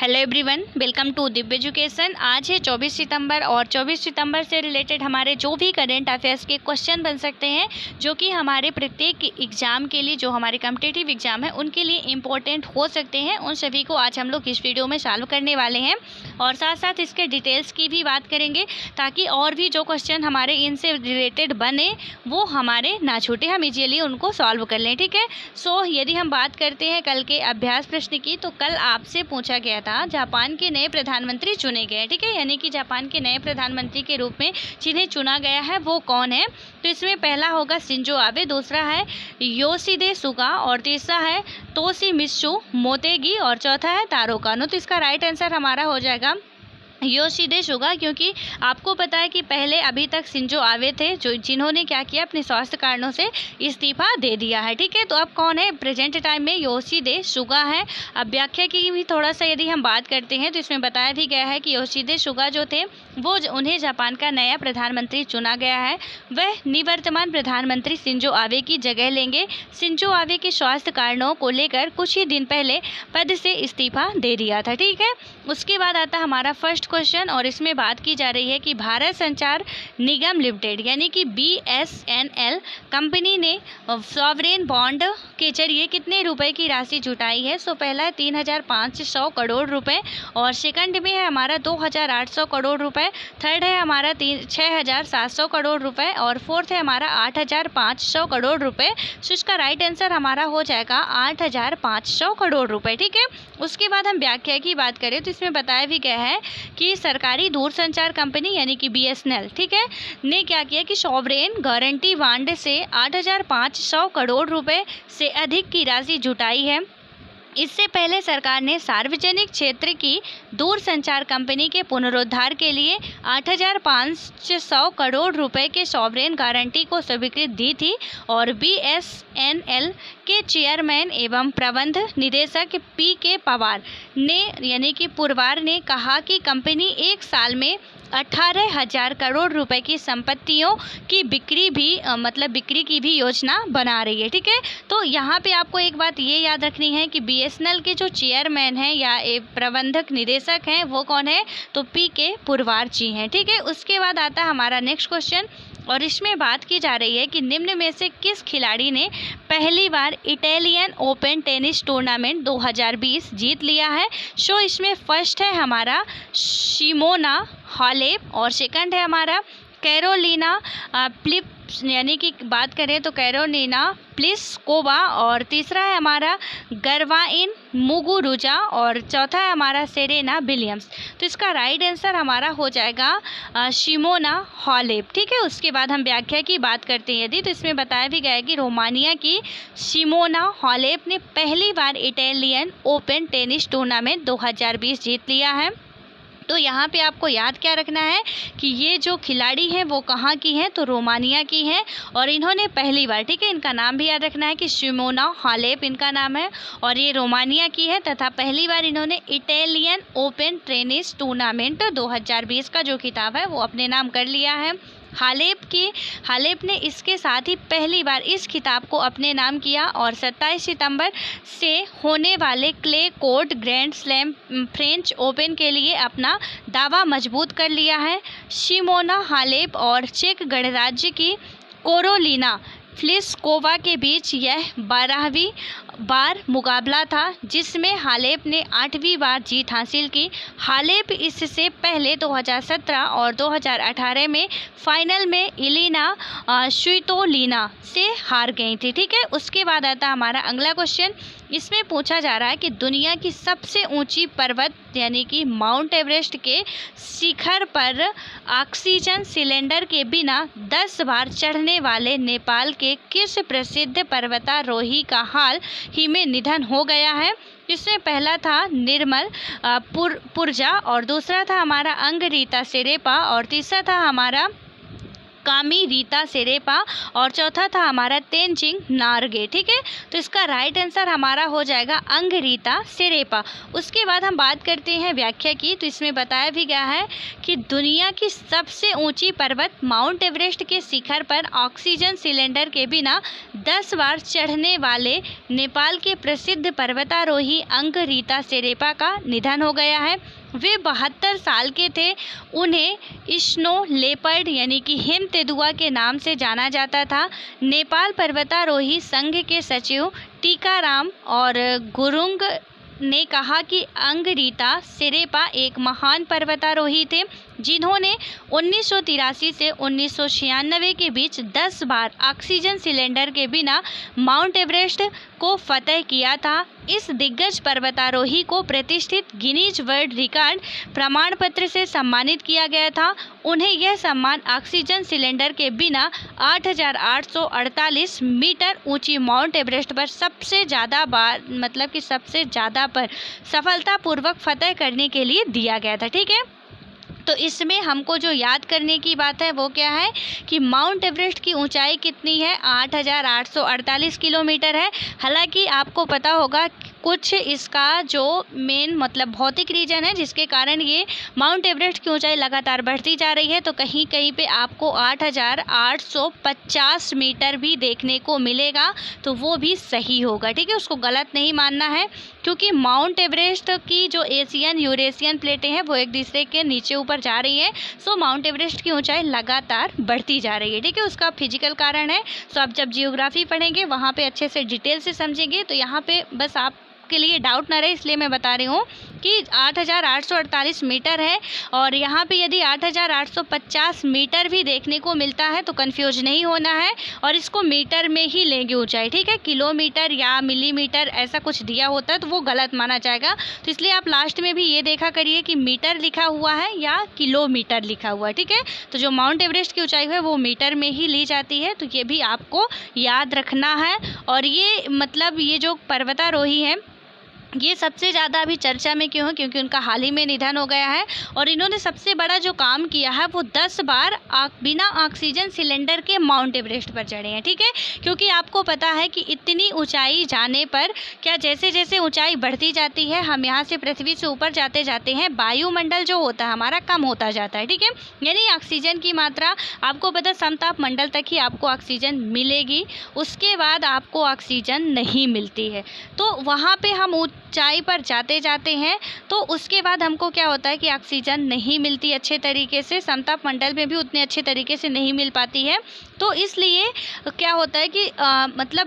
Hello everyone, welcome to Divya education. आज है 24 सितंबर और 24 सितंबर से रिलेटेड हमारे जो भी करेंट अफेयर्स के क्वेश्चन बन सकते हैं, जो कि हमारे प्रत्येक एग्ज़ाम के लिए, जो हमारे कॉम्पिटिटिव एग्ज़ाम है उनके लिए इम्पोर्टेंट हो सकते हैं, उन सभी को आज हम लोग इस वीडियो में सॉल्व करने वाले हैं। और साथ साथ इसके डिटेल्स की भी बात करेंगे, ताकि और भी जो क्वेश्चन हमारे इनसे रिलेटेड बने वो हमारे ना छूटे, हम इजीली उनको सॉल्व कर लें। ठीक है। सो यदि हम बात करते हैं कल के अभ्यास प्रश्न की, तो कल आपसे पूछा गया था जापान के नए प्रधानमंत्री चुने गए। ठीक है, यानी कि जापान के नए प्रधानमंत्री के रूप में जिन्हें चुना गया है वो कौन है। तो इसमें पहला होगा शिंजो आबे, दूसरा है योशिहिदे सुगा, और तीसरा है तोशिमित्सु मोटेगी, और चौथा है तारो कानो। तो इसका राइट आंसर हमारा हो जाएगा योशिहिदे सुगा, क्योंकि आपको पता है कि पहले अभी तक शिंजो आबे थे जिन्होंने क्या किया, अपने स्वास्थ्य कारणों से इस्तीफा दे दिया है। ठीक है, तो अब कौन है प्रेजेंट टाइम में, योशिहिदे सुगा है। अब व्याख्या की भी थोड़ा सा यदि हम बात करते हैं, तो इसमें बताया भी गया है कि योशिहिदे सुगा जो थे वो उन्हें जापान का नया प्रधानमंत्री चुना गया है। वह निवर्तमान प्रधानमंत्री शिंजो आबे की जगह लेंगे। शिंजो आबे के स्वास्थ्य कारणों को लेकर कुछ ही दिन पहले पद से इस्तीफा दे दिया था। ठीक है, उसके बाद आता हमारा फर्स्ट क्वेश्चन, और इसमें बात की जा रही है कि भारत संचार निगम लिमिटेड यानी कि BSNL कंपनी ने सॉवरेन बॉन्ड के जरिए कितने रुपए की राशि जुटाई है। सो पहला है 3,500 करोड़ रुपए, और सेकंड में है हमारा 2,800 करोड़ रुपए, थर्ड है हमारा 6,700 करोड़ रुपए, और फोर्थ है हमारा 8,500 करोड़ रुपए। सो इसका राइट आंसर हमारा हो जाएगा 8,500 करोड़ रुपए। ठीक है, उसके बाद हम व्याख्या की बात करें, तो इसमें बताया भी गया है कि सरकारी दूरसंचार कंपनी यानी कि BSNL, ठीक है, ने क्या किया कि सॉवरेन गारंटी बॉन्ड से 8,500 करोड़ रुपए से अधिक की राशि जुटाई है। इससे पहले सरकार ने सार्वजनिक क्षेत्र की दूरसंचार कंपनी के पुनरुद्धार के लिए 8,500 करोड़ रुपए के सॉवरेन गारंटी को स्वीकृति दी थी, और BSNL के चेयरमैन एवं प्रबंध निदेशक PK पवार ने यानी कि पुरवार ने कहा कि कंपनी एक साल में 18,000 करोड़ रुपए की संपत्तियों की बिक्री की भी योजना बना रही है। ठीक है, तो यहाँ पे आपको एक बात ये याद रखनी है कि BSNL के जो चेयरमैन हैं या प्रबंधक निदेशक हैं वो कौन है, तो PK पुरवार जी हैं। ठीक है, उसके बाद आता है हमारा नेक्स्ट क्वेश्चन, और इसमें बात की जा रही है कि निम्न में से किस खिलाड़ी ने पहली बार इटालियन ओपन टेनिस टूर्नामेंट 2020 जीत लिया है। सो इसमें फर्स्ट है हमारा सिमोना हालेप, और सेकंड है हमारा कैरोलिना यानी कि बात करें तो कैरोलिना प्लिस्कोवा, और तीसरा है हमारा गरवाइन मुगुरुजा, और चौथा है हमारा सेरेना विलियम्स। तो इसका राइट आंसर हमारा हो जाएगा सिमोना हालेप। ठीक है, उसके बाद हम व्याख्या की बात करते हैं यदि, तो इसमें बताया भी गया है कि रोमानिया की सिमोना हालेप ने पहली बार इटालियन ओपन टेनिस टूर्नामेंट 2020 जीत लिया है। तो यहाँ पे आपको याद क्या रखना है कि ये जो खिलाड़ी हैं वो कहाँ की हैं, तो रोमानिया की हैं, और इन्होंने पहली बार, ठीक है, इनका नाम भी याद रखना है कि सिमोना हालेप इनका नाम है, और ये रोमानिया की है, तथा पहली बार इन्होंने इटालियन ओपन टेनिस टूर्नामेंट 2020 का जो खिताब है वो अपने नाम कर लिया है। हालेप ने इसके साथ ही पहली बार इस खिताब को अपने नाम किया, और 27 सितंबर से होने वाले clay court grand slam French open के लिए अपना दावा मजबूत कर लिया है। सिमोना हालेप और चेक गणराज्य की कैरोलिना प्लिस्कोवा के बीच यह 12वीं बार मुकाबला था, जिसमें हालेप ने 8वीं बार जीत हासिल की। हालेप इससे पहले 2017 और 2018 में फाइनल में इलिना स्वितोलिना से हार गई थी। ठीक है, उसके बाद आता हमारा अगला क्वेश्चन, इसमें पूछा जा रहा है कि दुनिया की सबसे ऊंची पर्वत यानी कि माउंट एवरेस्ट के शिखर पर ऑक्सीजन सिलेंडर के बिना 10 बार चढ़ने वाले नेपाल के किस प्रसिद्ध पर्वतारोही का हाल ही में निधन हो गया है। इसमें पहला था निर्मल पुरजा, और दूसरा था हमारा अंगरीता शेरेपा, और तीसरा था हमारा कामी रीता सिरेपा और चौथा था हमारा तेनजिंग नार्गे। ठीक है, तो इसका राइट आंसर हमारा हो जाएगा अंगरीता सिरेपा। उसके बाद हम बात करते हैं व्याख्या की, तो इसमें बताया भी गया है कि दुनिया की सबसे ऊंची पर्वत माउंट एवरेस्ट के शिखर पर ऑक्सीजन सिलेंडर के बिना 10 बार चढ़ने वाले नेपाल के प्रसिद्ध पर्वतारोही अंगरीता सिरेपा का निधन हो गया है। वे 72 साल के थे। उन्हें स्नो लेपर्ड यानी कि हिम तेंदुआ के नाम से जाना जाता था। नेपाल पर्वतारोही संघ के सचिव टीकाराम और गुरुंग ने कहा कि अंगरीता सिरेपा एक महान पर्वतारोही थे जिन्होंने 1983 से 1996 के बीच 10 बार ऑक्सीजन सिलेंडर के बिना माउंट एवरेस्ट को फतह किया था। इस दिग्गज पर्वतारोही को प्रतिष्ठित गिनीज वर्ल्ड रिकॉर्ड प्रमाण पत्र से सम्मानित किया गया था। उन्हें यह सम्मान ऑक्सीजन सिलेंडर के बिना 8,848 मीटर ऊंची माउंट एवरेस्ट पर सबसे ज़्यादा बार सबसे ज़्यादा पर सफलतापूर्वक फतह करने के लिए दिया गया था। ठीक है, तो इसमें हमको जो याद करने की बात है वो क्या है कि माउंट एवरेस्ट की ऊंचाई कितनी है, 8,848 किलोमीटर है। हालांकि आपको पता होगा कुछ इसका जो मेन भौतिक रीजन है जिसके कारण ये माउंट एवरेस्ट की ऊंचाई लगातार बढ़ती जा रही है, तो कहीं कहीं पे आपको 8,850 मीटर भी देखने को मिलेगा, तो वो भी सही होगा। ठीक है, उसको गलत नहीं मानना है, क्योंकि माउंट एवरेस्ट की जो एशियन यूरेशियन प्लेटें हैं वो एक दूसरे के नीचे ऊपर जा रही है। सो माउंट एवरेस्ट की ऊंचाई लगातार बढ़ती जा रही है। ठीक है, उसका फिजिकल कारण है। सो आप जब जियोग्राफी पढ़ेंगे वहाँ पे अच्छे से डिटेल से समझेंगे, तो यहाँ पे बस आप के लिए डाउट ना रहे इसलिए मैं बता रही हूँ कि 8,848 मीटर है, और यहाँ पे यदि 8,850 मीटर भी देखने को मिलता है तो कंफ्यूज नहीं होना है, और इसको मीटर में ही लेंगे ऊंचाई। ठीक है, किलोमीटर या मिलीमीटर ऐसा कुछ दिया होता है तो वो गलत माना जाएगा, तो इसलिए आप लास्ट में भी ये देखा करिए कि मीटर लिखा हुआ है या किलोमीटर लिखा हुआ है। ठीक है, तो जो माउंट एवरेस्ट की ऊंचाई है वो मीटर में ही ली जाती है, तो ये भी आपको याद रखना है। और ये ये जो पर्वतारोही है ये सबसे ज़्यादा अभी चर्चा में क्यों है, क्योंकि उनका हाल ही में निधन हो गया है, और इन्होंने सबसे बड़ा जो काम किया है वो 10 बार बिना ऑक्सीजन सिलेंडर के माउंट एवरेस्ट पर चढ़े हैं। ठीक है, क्योंकि आपको पता है कि इतनी ऊंचाई जाने पर क्या जैसे जैसे ऊंचाई बढ़ती जाती है, हम यहाँ से पृथ्वी से ऊपर जाते जाते हैं, वायुमंडल जो होता है हमारा कम होता जाता है। ठीक है, यानी ऑक्सीजन की मात्रा आपको पता समताप मंडल तक ही आपको ऑक्सीजन मिलेगी, उसके बाद आपको ऑक्सीजन नहीं मिलती है। तो वहाँ पर हम ऊंचाई पर जाते जाते हैं तो उसके बाद हमको क्या होता है कि ऑक्सीजन नहीं मिलती अच्छे तरीके से, समताप मंडल में भी उतने अच्छे तरीके से नहीं मिल पाती है। तो इसलिए क्या होता है कि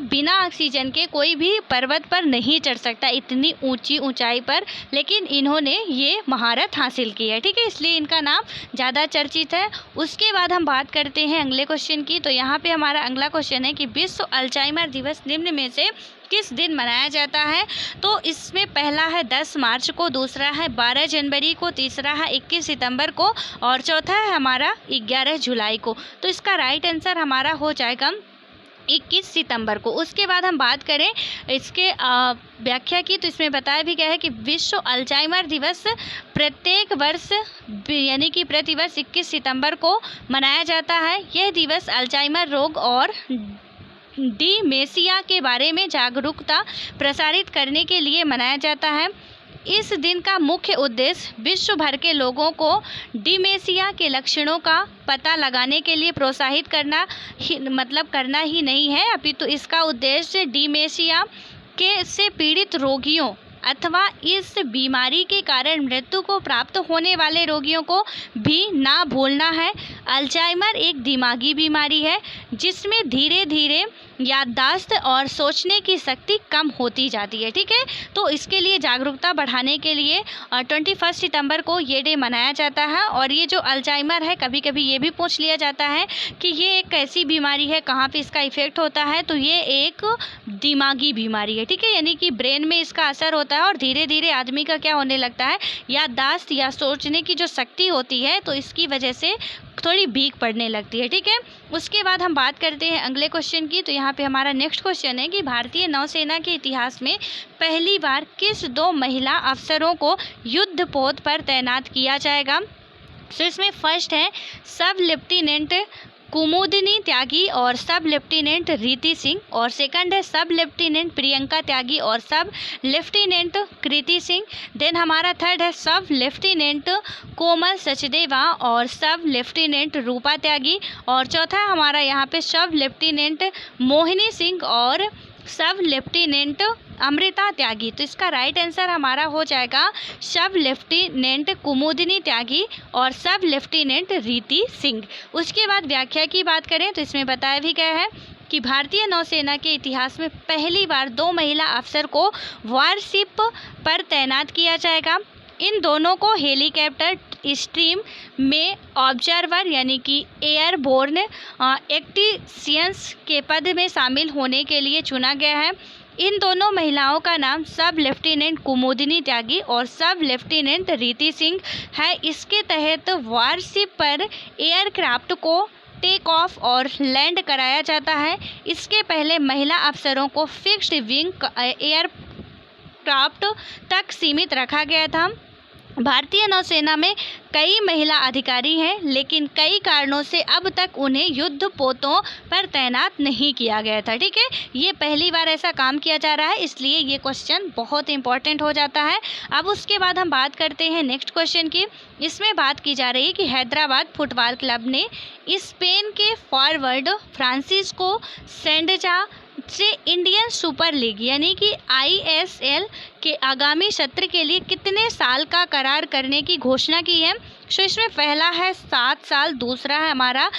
बिना ऑक्सीजन के कोई भी पर्वत पर नहीं चढ़ सकता इतनी ऊंची ऊंचाई पर, लेकिन इन्होंने ये महारत हासिल की है। ठीक है, इसलिए इनका नाम ज़्यादा चर्चित है। उसके बाद हम बात करते हैं अगले क्वेश्चन की, तो यहाँ पे हमारा अगला क्वेश्चन है कि विश्व अल्जाइमर दिवस निम्न में से किस दिन मनाया जाता है। तो इसमें पहला है 10 मार्च को, दूसरा है 12 जनवरी को, तीसरा है 21 सितंबर को, और चौथा है हमारा 11 जुलाई को। तो इसका राइट आंसर हमारा हो जाएगा 21 सितंबर को। उसके बाद हम बात करें इसके व्याख्या की, तो इसमें बताया भी गया है कि विश्व अल्जाइमर दिवस प्रत्येक वर्ष यानी कि प्रतिवर्ष 21 सितंबर को मनाया जाता है। यह दिवस अल्जाइमर रोग और डिमेंशिया के बारे में जागरूकता प्रसारित करने के लिए मनाया जाता है। इस दिन का मुख्य उद्देश्य विश्व भर के लोगों को डिमेंशिया के लक्षणों का पता लगाने के लिए प्रोत्साहित करना ही नहीं है, अपितु इसका उद्देश्य डिमेंशिया से पीड़ित रोगियों अथवा इस बीमारी के कारण मृत्यु को प्राप्त होने वाले रोगियों को भी ना भूलना है। अल्जाइमर एक दिमागी बीमारी है जिसमें धीरे धीरे याददाश्त और सोचने की शक्ति कम होती जाती है। ठीक है, तो इसके लिए जागरूकता बढ़ाने के लिए 21 सितंबर को ये डे मनाया जाता है। और ये जो अल्जाइमर है, कभी कभी ये भी पूछ लिया जाता है कि ये एक कैसी बीमारी है, कहाँ पे इसका इफेक्ट होता है, तो ये एक दिमागी बीमारी है। ठीक है, यानी कि ब्रेन में इसका असर होता है और धीरे धीरे आदमी का क्या होने लगता है, याददाश्त या सोचने की जो शक्ति होती है तो इसकी वजह से थोड़ी वीक पड़ने लगती है। ठीक है, उसके बाद हम बात करते हैं अगले क्वेश्चन की, तो यहाँ पे हमारा नेक्स्ट क्वेश्चन है कि भारतीय नौसेना के इतिहास में पहली बार किस 2 महिला अफसरों को युद्ध पोत पर तैनात किया जाएगा। तो इसमें फर्स्ट है सब लेफ्टिनेंट कुमुदिनी त्यागी और सब लेफ्टिनेंट रीति सिंह, और सेकंड है सब लेफ्टिनेंट प्रियंका त्यागी और सब लेफ्टिनेंट कृति सिंह। देन हमारा थर्ड है सब लेफ्टिनेंट कोमल सचदेवा और सब लेफ्टिनेंट रूपा त्यागी, और चौथा हमारा यहाँ पे सब लेफ्टिनेंट मोहिनी सिंह और सब लेफ्टिनेंट अमृता त्यागी। तो इसका राइट आंसर हमारा हो जाएगा सब लेफ्टिनेंट कुमुदिनी त्यागी और सब लेफ्टिनेंट रीति सिंह। उसके बाद व्याख्या की बात करें तो इसमें बताया भी गया है कि भारतीय नौसेना के इतिहास में पहली बार 2 महिला अफसर को वारशिप पर तैनात किया जाएगा। इन दोनों को हेलीकॉप्टर स्ट्रीम में ऑब्जर्वर यानी कि एयरबोर्न एक्टिशियंस के पद में शामिल होने के लिए चुना गया है। इन दोनों महिलाओं का नाम सब लेफ्टिनेंट कुमुदिनी त्यागी और सब लेफ्टिनेंट रीति सिंह है। इसके तहत वारशिप पर एयरक्राफ्ट को टेक ऑफ और लैंड कराया जाता है। इसके पहले महिला अफसरों को फिक्स्ड विंग एयरक्राफ्ट तक सीमित रखा गया था। भारतीय नौसेना में कई महिला अधिकारी हैं, लेकिन कई कारणों से अब तक उन्हें युद्ध पोतों पर तैनात नहीं किया गया था। ठीक है, ये पहली बार ऐसा काम किया जा रहा है, इसलिए ये क्वेश्चन बहुत इंपॉर्टेंट हो जाता है। अब उसके बाद हम बात करते हैं नेक्स्ट क्वेश्चन की। इसमें बात की जा रही है कि हैदराबाद फुटबॉल क्लब ने स्पेन के फॉरवर्ड फ्रांसिस्को सेंडजा से इंडियन सुपर लीग यानी कि ISL के आगामी सत्र के लिए कितने साल का करार करने की घोषणा की है। तो इसमें पहला है 7 साल, दूसरा है हमारा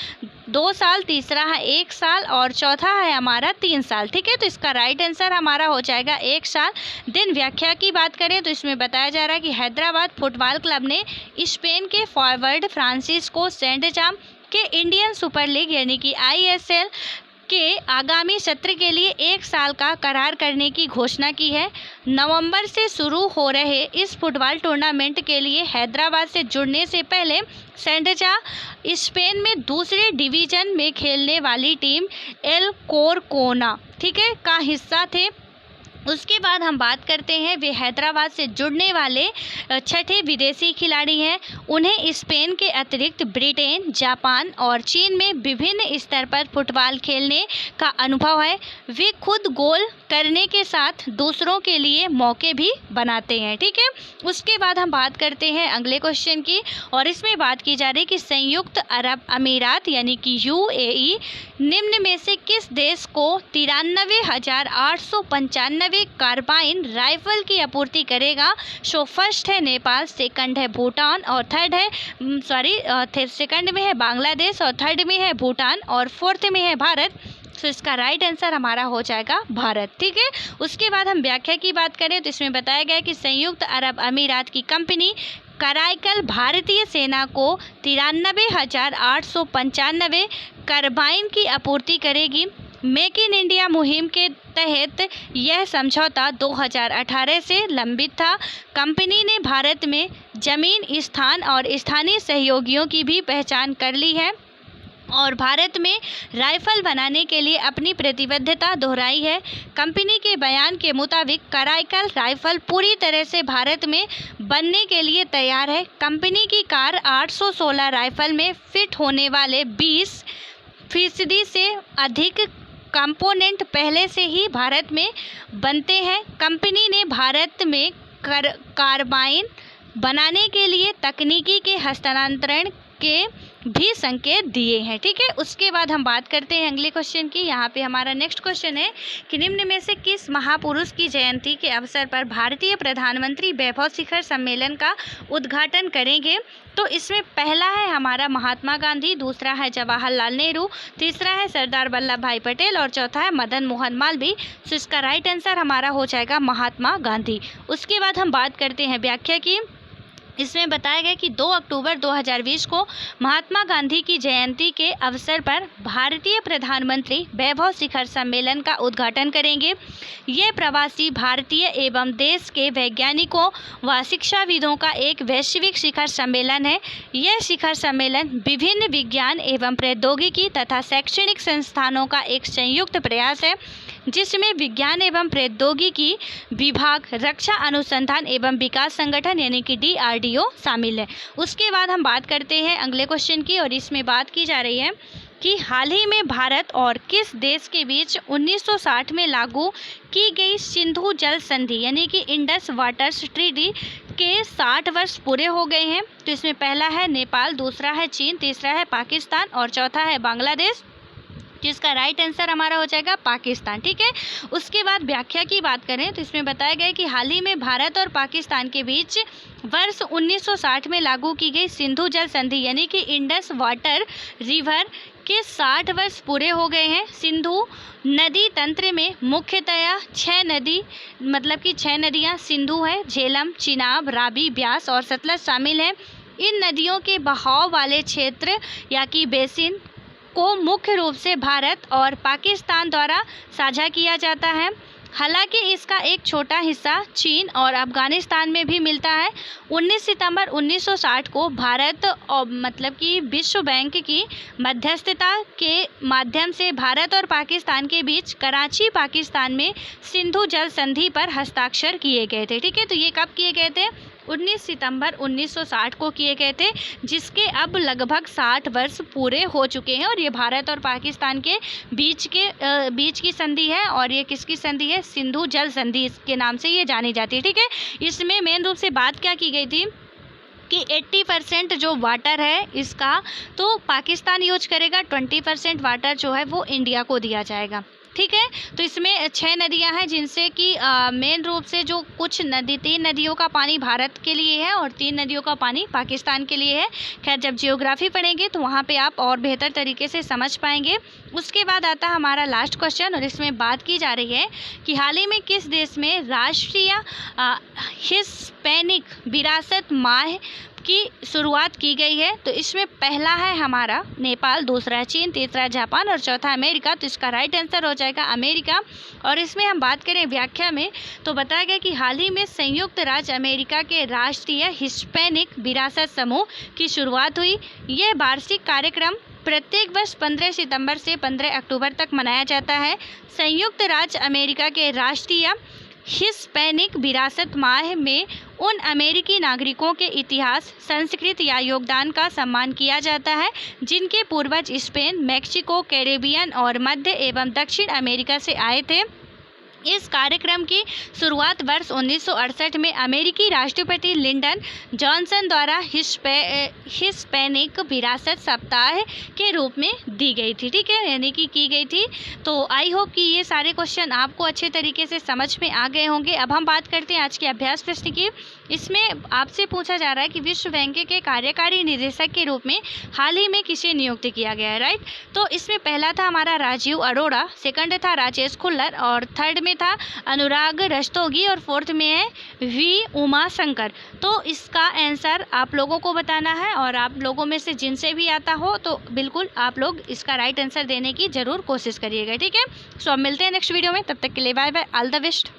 2 साल, तीसरा है 1 साल और चौथा है हमारा 3 साल। ठीक है, तो इसका राइट आंसर हमारा हो जाएगा 1 साल। देन व्याख्या की बात करें तो इसमें बताया जा रहा है कि हैदराबाद फुटबॉल क्लब ने स्पेन के फॉरवर्ड फ्रांसिस्को सेंडजा के इंडियन सुपर लीग यानी कि ISL के आगामी सत्र के लिए 1 साल का करार करने की घोषणा की है। नवंबर से शुरू हो रहे इस फुटबॉल टूर्नामेंट के लिए हैदराबाद से जुड़ने से पहले सेंडजा स्पेन में दूसरे डिवीज़न में खेलने वाली टीम एल कोरकोना ठीक है का हिस्सा थे। उसके बाद हम बात करते हैं वे हैदराबाद से जुड़ने वाले 6ठे विदेशी खिलाड़ी हैं। उन्हें स्पेन के अतिरिक्त ब्रिटेन, जापान और चीन में विभिन्न स्तर पर फुटबॉल खेलने का अनुभव है। वे खुद गोल करने के साथ दूसरों के लिए मौके भी बनाते हैं। ठीक है, उसके बाद हम बात करते हैं अगले क्वेश्चन की, और इसमें बात की जा रही है कि संयुक्त अरब अमीरात यानी कि UAE निम्न में से किस देश को 93,895 कार्बाइन राइफल की आपूर्ति करेगा। सो फर्स्ट है नेपाल, सेकंड है भूटान और थर्ड है सेकंड में है बांग्लादेश और थर्ड में है भूटान और फोर्थ में है भारत। तो इसका राइट आंसर हमारा हो जाएगा भारत। ठीक है, उसके बाद हम व्याख्या की बात करें तो इसमें बताया गया है कि संयुक्त अरब अमीरात की कंपनी कराइकल भारतीय सेना को 93,895 कार्बाइन की आपूर्ति करेगी। मेक इन इंडिया मुहिम के तहत यह समझौता 2018 से लंबित था। कंपनी ने भारत में जमीन, स्थान और स्थानीय सहयोगियों की भी पहचान कर ली है और भारत में राइफल बनाने के लिए अपनी प्रतिबद्धता दोहराई है। कंपनी के बयान के मुताबिक कराइकल राइफल पूरी तरह से भारत में बनने के लिए तैयार है। कंपनी की कार 816 राइफल में फिट होने वाले 20% से अधिक कंपोनेंट पहले से ही भारत में बनते हैं। कंपनी ने भारत में कार्बाइन बनाने के लिए तकनीकी के हस्तांतरण के भी संकेत दिए हैं। ठीक है, उसके बाद हम बात करते हैं अगले क्वेश्चन की। यहाँ पे हमारा नेक्स्ट क्वेश्चन है कि निम्न में से किस महापुरुष की जयंती के अवसर पर भारतीय प्रधानमंत्री वैभव शिखर सम्मेलन का उद्घाटन करेंगे। तो इसमें पहला है हमारा महात्मा गांधी, दूसरा है जवाहरलाल नेहरू, तीसरा है सरदार वल्लभ भाई पटेल और चौथा है मदन मोहन मालवीय। तो इसका राइट आंसर हमारा हो जाएगा महात्मा गांधी। उसके बाद हम बात करते हैं व्याख्या की। इसमें बताया गया कि 2 अक्टूबर 2020 को महात्मा गांधी की जयंती के अवसर पर भारतीय प्रधानमंत्री वैभव शिखर सम्मेलन का उद्घाटन करेंगे। ये प्रवासी भारतीय एवं देश के वैज्ञानिकों व शिक्षाविदों का एक वैश्विक शिखर सम्मेलन है। यह शिखर सम्मेलन विभिन्न विज्ञान एवं प्रौद्योगिकी तथा शैक्षणिक संस्थानों का एक संयुक्त प्रयास है, जिसमें विज्ञान एवं प्रौद्योगिकी विभाग, रक्षा अनुसंधान एवं विकास संगठन यानी कि DRDO शामिल है। उसके बाद हम बात करते हैं अगले क्वेश्चन की, और इसमें बात की जा रही है कि हाल ही में भारत और किस देश के बीच 1960 में लागू की गई सिंधु जल संधि यानी कि इंडस वाटर्स ट्रीटी के 60 वर्ष पूरे हो गए हैं। तो इसमें पहला है नेपाल, दूसरा है चीन, तीसरा है पाकिस्तान और चौथा है बांग्लादेश, जिसका राइट आंसर हमारा हो जाएगा पाकिस्तान। ठीक है, उसके बाद व्याख्या की बात करें तो इसमें बताया गया कि हाल ही में भारत और पाकिस्तान के बीच वर्ष 1960 में लागू की गई सिंधु जल संधि यानी कि इंडस वाटर रिवर के 60 वर्ष पूरे हो गए हैं। सिंधु नदी तंत्र में मुख्यतया 6 नदियां सिंधु है, झेलम, चिनाब, रावी, ब्यास और सतलज शामिल हैं। इन नदियों के बहाव वाले क्षेत्र या कि बेसिन को मुख्य रूप से भारत और पाकिस्तान द्वारा साझा किया जाता है। हालांकि इसका एक छोटा हिस्सा चीन और अफगानिस्तान में भी मिलता है। 19 सितंबर 1960 को भारत और विश्व बैंक की मध्यस्थता के माध्यम से भारत और पाकिस्तान के बीच कराची, पाकिस्तान में सिंधु जल संधि पर हस्ताक्षर किए गए थे। ठीक है, तो ये कब किए गए थे? 19 सितंबर 1960 को किए गए थे, जिसके अब लगभग 60 वर्ष पूरे हो चुके हैं। और ये भारत और पाकिस्तान के बीच की संधि है और ये किसकी संधि है? सिंधु जल संधि के नाम से ये जानी जाती है। ठीक है, इसमें मेन रूप से बात क्या की गई थी कि 80% जो वाटर है इसका तो पाकिस्तान यूज करेगा, 20% वाटर जो है वो इंडिया को दिया जाएगा। ठीक है, तो इसमें 6 नदियां हैं जिनसे कि मेन रूप से जो कुछ 3 नदियों का पानी भारत के लिए है और 3 नदियों का पानी पाकिस्तान के लिए है। खैर, जब जियोग्राफी पढ़ेंगे तो वहाँ पे आप और बेहतर तरीके से समझ पाएंगे। उसके बाद आता है हमारा लास्ट क्वेश्चन और इसमें बात की जा रही है कि हाल ही में किस देश में राष्ट्रीय हिस्पैनिक विरासत माह की शुरुआत की गई है? तो इसमें पहला है हमारा नेपाल, दूसरा है चीन, तीसरा जापान और चौथा अमेरिका। तो इसका राइट आंसर हो जाएगा अमेरिका। और इसमें हम बात करें व्याख्या में तो बताया गया कि हाल ही में संयुक्त राज्य अमेरिका के राष्ट्रीय हिस्पैनिक विरासत समूह की शुरुआत हुई। यह वार्षिक कार्यक्रम प्रत्येक वर्ष 15 सितंबर से 15 अक्टूबर तक मनाया जाता है। संयुक्त राज्य अमेरिका के राष्ट्रीय हिस्पैनिक विरासत माह में उन अमेरिकी नागरिकों के इतिहास, संस्कृति या योगदान का सम्मान किया जाता है जिनके पूर्वज स्पेन, मैक्सिको, कैरेबियन और मध्य एवं दक्षिण अमेरिका से आए थे। इस कार्यक्रम की शुरुआत वर्ष 1968 में अमेरिकी राष्ट्रपति लिंडन जॉनसन द्वारा हिस्पैनिक विरासत सप्ताह के रूप में दी गई थी। ठीक है, यानी कि की गई थी। तो आई होप कि ये सारे क्वेश्चन आपको अच्छे तरीके से समझ में आ गए होंगे। अब हम बात करते हैं आज के अभ्यास प्रश्न की। इसमें आपसे पूछा जा रहा है कि विश्व बैंक के कार्यकारी निदेशक के रूप में हाल ही में किसे नियुक्त किया गया है? राइट, तो इसमें पहला था हमारा राजीव अरोड़ा, सेकंड था राजेश खुल्लर और थर्ड में था अनुराग रस्तोगी और फोर्थ में है वी उमा शंकर। तो इसका आंसर आप लोगों को बताना है और आप लोगों में से जिनसे भी आता हो तो बिल्कुल आप लोग इसका राइट आंसर देने की ज़रूर कोशिश करिएगा। ठीक है, सो अब मिलते हैं नेक्स्ट वीडियो में, तब तक के लिए bye bye, all the best.